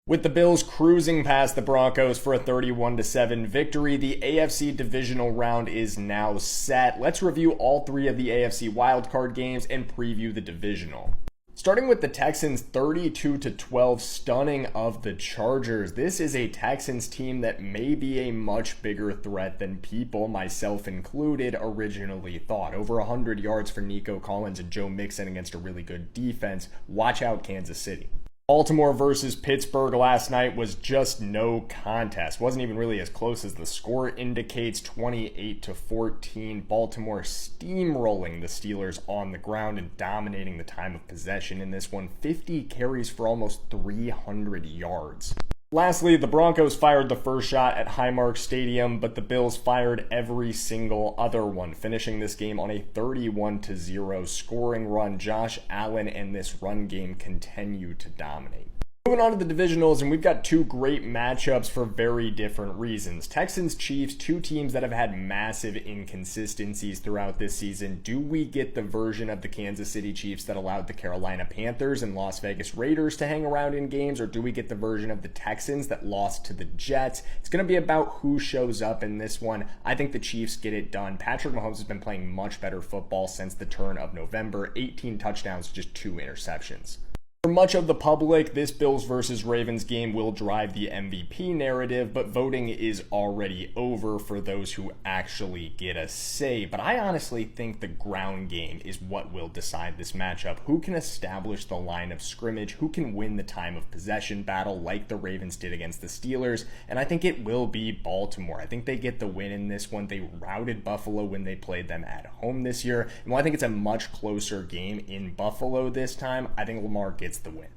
With the Bills cruising past the Broncos for a 31-7 victory, the AFC Divisional round is now set. Let's review all three of the AFC Wildcard games and preview the Divisional. Starting with the Texans' 32-12 stunning of the Chargers. This is a Texans team that may be a much bigger threat than people, myself included, originally thought. Over 100 yards for Nico Collins and Joe Mixon against a really good defense. Watch out, Kansas City. Baltimore versus Pittsburgh last night was just no contest. Wasn't even really as close as the score indicates. 28-14. Baltimore steamrolling the Steelers on the ground and dominating the time of possession in this one. 50 carries for almost 300 yards. Lastly, the Broncos fired the first shot at Highmark Stadium, but the Bills fired every single other one, finishing this game on a 31-0 scoring run. Josh Allen and this run game continue to dominate. Moving on to the divisionals, and we've got two great matchups for very different reasons. Texans-Chiefs, two teams that have had massive inconsistencies throughout this season. Do we get the version of the Kansas City Chiefs that allowed the Carolina Panthers and Las Vegas Raiders to hang around in games, or do we get the version of the Texans that lost to the Jets? It's going to be about who shows up in this one. I think the Chiefs get it done. Patrick Mahomes has been playing much better football since the turn of November. 18 touchdowns, just 2 interceptions. For much of the public, this Bills versus Ravens game will drive the MVP narrative, but voting is already over for those who actually get a say. But I honestly think the ground game is what will decide this matchup. Who can establish the line of scrimmage? Who can win the time of possession battle like the Ravens did against the Steelers? And I think it will be Baltimore. I think they get the win in this one. They routed Buffalo when they played them at home this year. And while I think it's a much closer game in Buffalo this time, I think Lamar gets the win.